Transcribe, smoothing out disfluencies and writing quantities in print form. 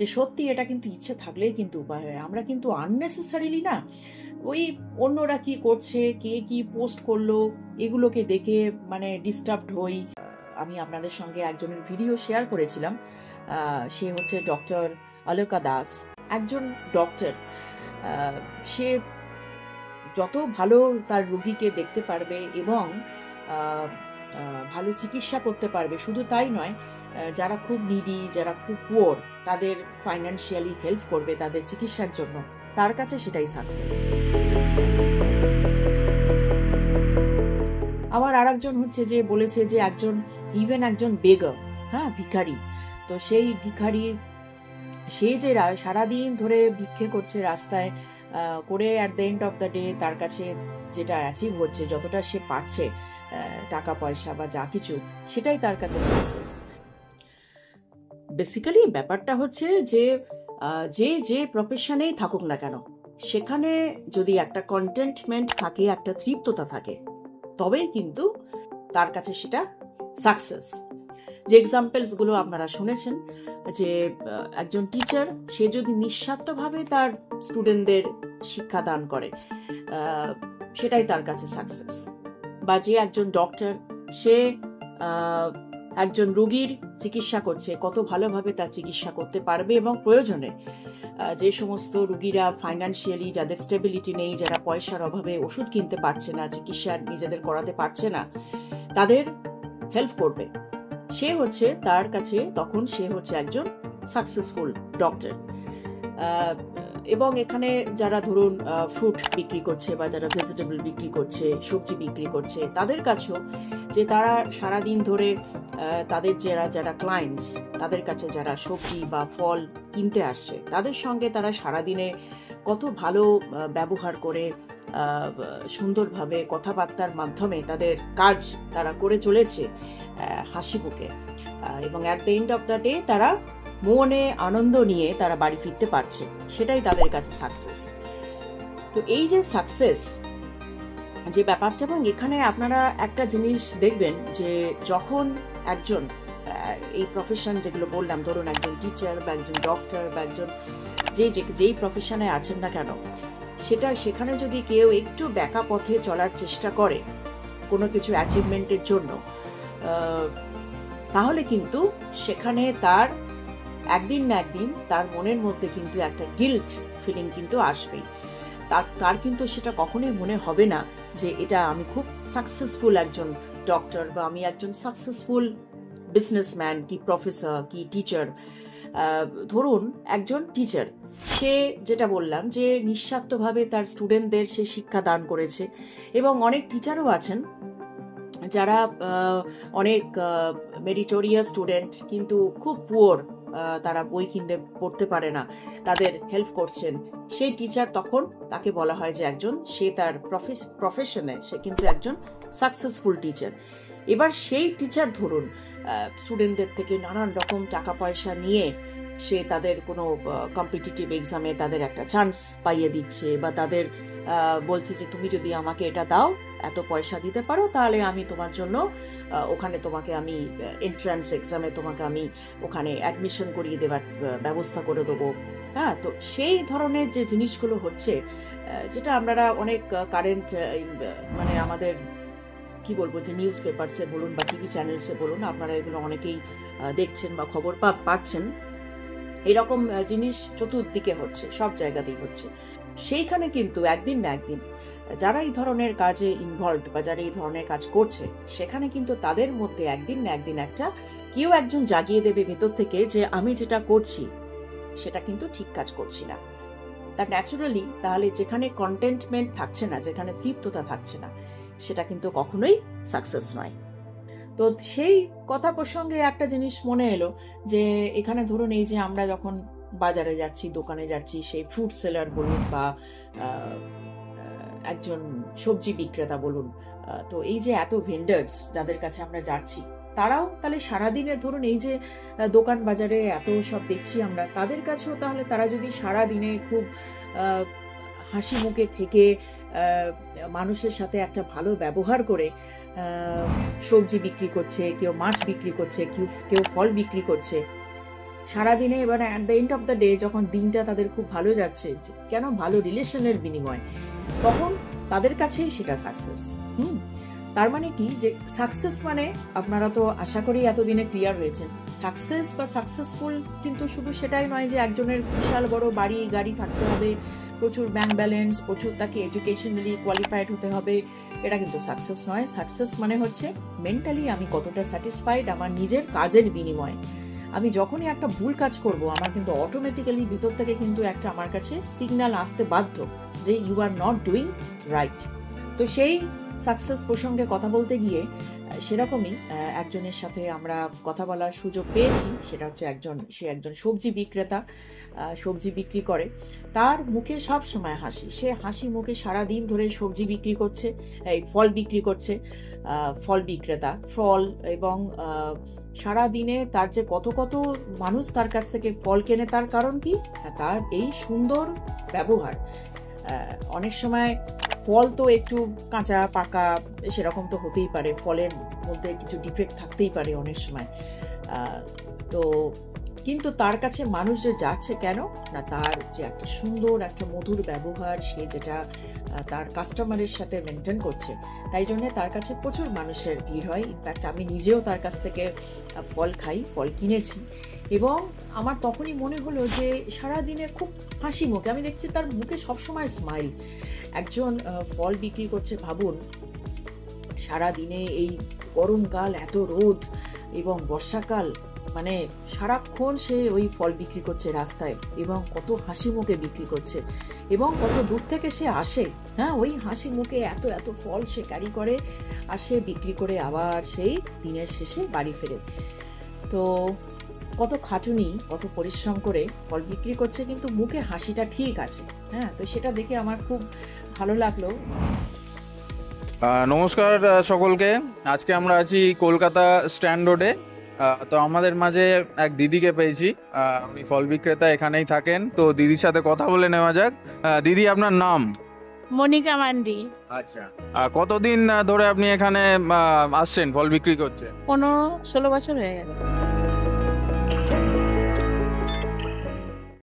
যে সত্যি এটা কিন্তু ইচ্ছে থাকলেই কিন্তু উপায় হয়। আমরা কিন্তু আননেসেসারিলি না ওই অন্যরা কি করছে, কে কি পোস্ট করলো, এগুলোকে দেখে মানে ডিস্টার্বড হই। আমি আপনাদের সঙ্গে একজনের ভিডিও শেয়ার করেছিলাম। সে হচ্ছে ডক্টর অলকা দাস, একজন ডক্টর। সে যত ভালো তার রোগীকে দেখতে পারবে এবং ভালো চিকিৎসা করতে পারবে, শুধু তাই নয়, যারা খুব নিডি, যারা খুব পুয়ার, তাদের ফাইন্যান্সিয়ালি হেল্প করবে তাদের চিকিৎসার জন্য, তার কাছে সেটাই সাকসেস। আবার আরেকজন হচ্ছে যে বলেছে যে ইভেন একজন বেগার, হ্যাঁ, ভিখারি, তো সেই ভিখারি সে যে সারাদিন ধরে ভিক্ষে করছে রাস্তায় করে, at the end of the day তার কাছে যেটা অ্যাচিভ হচ্ছে, যতটা সে পাচ্ছে টাকা পয়সা বা যা কিছু, সেটাই তার কাছে সাকসেস। বেসিক্যালি ব্যাপারটা হচ্ছে যে যে প্রফেশনেই থাকুক না কেন, সেখানে যদি একটা কন্টেন্টমেন্ট থাকে, একটা তৃপ্ততা থাকে, তবেই কিন্তু তার কাছে সেটা সাকসেস। যে এক্সাম্পলস গুলো আপনারা শুনেছেন, যে একজন টিচার, সে যদি নিঃস্বার্থভাবে তার স্টুডেন্টদের শিক্ষা দান করে, সেটাই তার কাছে সাকসেস। বা যে একজন ডক্টর, সে একজন রোগীর চিকিৎসা করছে, কত ভালোভাবে তার চিকিৎসা করতে পারবে এবং প্রয়োজনে যে সমস্ত রোগীরা ফাইন্যান্সিয়ালি, যাদের স্টেবিলিটি নেই, যারা পয়সার অভাবে ওষুধ কিনতে পারছে না, চিকিৎসা নিজেদের করাতে পারছে না, তাদের হেল্প করবে, সে হচ্ছে তার কাছে, তখন সে হচ্ছে একজন সাকসেসফুল ডক্টর। এবং এখানে যারা ধরুন ফ্রুট বিক্রি করছে বা যারা ভেজিটেবল বিক্রি করছে, সবজি বিক্রি করছে, তাদের কাছেও যে তারা সারাদিন ধরে তাদের যারা ক্লায়েন্টস, তাদের কাছে যারা সবজি বা ফল কিনতে আসছে, তাদের সঙ্গে তারা সারাদিনে কত ভালো ব্যবহার করে, সুন্দরভাবে কথাবার্তার মাধ্যমে তাদের কাজ তারা করে চলেছে হাসি মুখে, এবং at the end of the day তারা মনে আনন্দ নিয়ে তারা বাড়ি ফিরতে পারছে, সেটাই তাদের কাছে সাকসেস। তো এই যে সাকসেস যে ব্যাপারটা, এবং এখানে আপনারা একটা জিনিস দেখবেন যে যখন একজন এই প্রফেশন যেগুলো বললাম, ধরুন একজন টিচার বা একজন ডক্টর বা একজন যেই প্রফেশনে আছেন না কেন, সেখানে যদি কেউ একটু ব্যাকা পথে চলার চেষ্টা করে কোনো কিছু অ্যাচিভমেন্টের জন্য, তাহলে কিন্তু সেখানে তার একদিন না একদিন তার মনের মধ্যে কিন্তু একটা গিল্ট ফিলিং কিন্তু আসবেই। তার কিন্তু সেটা কখনোই মনে হবে না যে এটা আমি খুব সাকসেসফুল একজন ডক্টর, বা আমি একজন সাকসেসফুল বিজনেসম্যান, কি প্রফেসর, কি টিচার। ধরুন একজন টিচার, সে যেটা বললাম যে নিঃস্বার্থভাবে তার স্টুডেন্টদের সে শিক্ষা দান করেছে, এবং অনেক টিচারও আছেন যারা অনেক মেরিটোরিয়াস স্টুডেন্ট, কিন্তু খুব পুয়ার, তারা বই কিনতে পড়তে পারে না, তাদের হেল্প করছেন। সেই টিচার, তখন তাকে বলা হয় যে সে তার প্রফেশনে সে কিন্তু একজন সাকসেসফুল টিচার। এবার সেই টিচার ধরুন স্টুডেন্টদের থেকে নানান রকম টাকা পয়সা নিয়ে সে তাদের কোনো কম্পিটিটিভ এক্সামে তাদের একটা চান্স পাইয়ে দিচ্ছে, বা তাদের বলছে যে তুমি যদি আমাকে এটা দাও, এত পয়সা দিতে পারো, তাহলে আমি তোমার জন্য ওখানে তোমাকে আমি এন্ট্রান্স এক্সামে তোমাকে আমি ওখানে অ্যাডমিশন করিয়ে দেওয়ার ব্যবস্থা করে দেবো। হ্যাঁ, তো সেই ধরনের যে জিনিসগুলো হচ্ছে, যেটা আপনারা অনেক কারেন্ট মানে আমাদের কি বলবো, যে নিউজ পেপারসে বলুন বা টিভি চ্যানেলসে বলুন, আপনারা এগুলো অনেকেই দেখছেন বা খবর পাচ্ছেন, এরকম জিনিস চতুর্দিকে হচ্ছে, সব জায়গাতেই হচ্ছে। সেইখানে কিন্তু একদিন না একদিন যারা এই ধরনের কাজে ইনভলভ বা যারা এই ধরনের কাজ করছে, সেখানে কিন্তু তাদের মধ্যে একদিন না একদিন কেউ একজন জাগিয়ে দেবে ভেতর থেকে যে আমি যেটা করছি সেটা কিন্তু ঠিক কাজ করছি না। তা ন্যাচারালি তাহলে যেখানে কন্টেন্টমেন্ট থাকছে না, যেখানে তৃপ্ততা থাকছে না, সেটা কিন্তু কখনোই সাকসেস নয়। তো সেই কথা প্রসঙ্গে একটা জিনিস মনে এলো, যে এখানে ধরুন এই যে আমরা যখন বাজারে যাচ্ছি, দোকানে যাচ্ছি, সেই ফ্রুট সেলার বলুন বা একজন সবজি বিক্রেতা বলুন, তো এই যে এত ভেন্ডার্স যাদের কাছে আমরা যাচ্ছি, তারাও তাহলে সারাদিনে ধরুন এই যে দোকান বাজারে এত সব দেখছি আমরা, তাদের কাছেও তাহলে তারা যদি সারাদিনে খুব হাসি মুখে থেকে মানুষের সাথে একটা ভালো ব্যবহার করে সবজি বিক্রি করছে, কেউ মাছ বিক্রি করছে, কেউ ফল বিক্রি করছে, সারাদিনে এবার at the end of the day যখন দিনটা তাদের খুব ভালো যাচ্ছে, কেন ভালো রিলেশনের বিনিময়, তখন তাদের কাছেই সেটা সাকসেস। তার মানে কি যে সাকসেস মানে, আপনারা তো আশা করি এতদিনে ক্লিয়ার হয়েছেন, সাকসেস বা সাকসেসফুল কিন্তু শুধু সেটাই নয় যে একজনের বিশাল বড় বাড়ি গাড়ি থাকতে হবে, প্রচুর ব্যাংক ব্যালেন্স, প্রচুর তাকে এডুকেশনালি কোয়ালিফাইড হতে হবে, এটা কিন্তু সাকসেস নয়। সাকসেস মানে হচ্ছে মেন্টালি আমি কতটা স্যাটিসফাইড আমার নিজের কাজের বিনিময়ে। আমি যখনই একটা ভুল কাজ করব, আমার কিন্তু অটোমেটিক্যালি ভিতর থেকে কিন্তু একটা আমার কাছে সিগন্যাল আসতে বাধ্য যে you are not doing right. তো সেই সাকসেস প্রসঙ্গে কথা বলতে গিয়ে সেরকমই একজনের সাথে আমরা কথা বলার সুযোগ পেয়েছি। সেটা হচ্ছে সে একজন সবজি বিক্রেতা, সবজি বিক্রি করে। তার মুখে সব সময় হাসি, সে হাসি মুখে সারা দিন ধরে সবজি বিক্রি করছে, এই ফল বিক্রি করছে, ফল বিক্রেতা ফল, এবং সারা দিনে তার যে কত কত মানুষ তার কাছ থেকে ফল কেনে, তার কারণ কি, তার এই সুন্দর ব্যবহার। অনেক সময় ফল তো একটু কাঁচা পাকা সেরকম তো হতেই পারে, ফলের মধ্যে কিছু ডিফেক্ট থাকতেই পারে অনেক সময়, তো কিন্তু তার কাছে মানুষ যে যাচ্ছে কেন না, তার যে একটা সুন্দর একটা মধুর ব্যবহার, সে যেটা তার কাস্টমারের সাথে মেনটেন করছে, তাই জন্য তার কাছে প্রচুর মানুষের ভিড় হয়। ইনফ্যাক্ট আমি নিজেও তার কাছ থেকে ফল খাই, ফল কিনেছি, এবং আমার তখনই মনে হলো যে সারাদিনে খুব হাসি মুখে, আমি দেখছি তার মুখে সবসময় স্মাইল। একজন ফল বিক্রি করছে, ভাবুন সারাদিনে এই গরমকাল, এত রোদ, এবং বর্ষাকাল, মানে সারাক্ষণ সে ওই ফল বিক্রি করছে রাস্তায়, এবং কত হাসি মুখে বিক্রি করছে, এবং কত দূর থেকে সে আসে, হ্যাঁ, ওই হাসি মুখে এত এত ফল সে ক্যারি করে আসে, বিক্রি করে আবার সেই দিনের শেষে বাড়ি ফেরে। তো কত খাটুনি, কত পরিশ্রম করে ফল বিক্রি করছে, কিন্তু মুখে হাসিটা ঠিক আছে। হ্যাঁ, তো সেটা দেখে আমার খুব ভালো লাগলো। নমস্কার সকলকে। আজকে আমরা আছি কলকাতা স্ট্যান্ড রোডে। তো আমাদের মাঝে এক দিদিকে পেয়েছি, উনি ফল বিক্রেতা, এখানেই থাকেন। তো দিদির সাথে কথা বলে নেওয়া যাক। দিদি, আপনার নাম? মনিকা মান্ডি। আচ্ছা, কতদিন ধরে আপনি এখানে আসছেন ফল বিক্রি করতে? 15-16 বছর হয়ে গেল।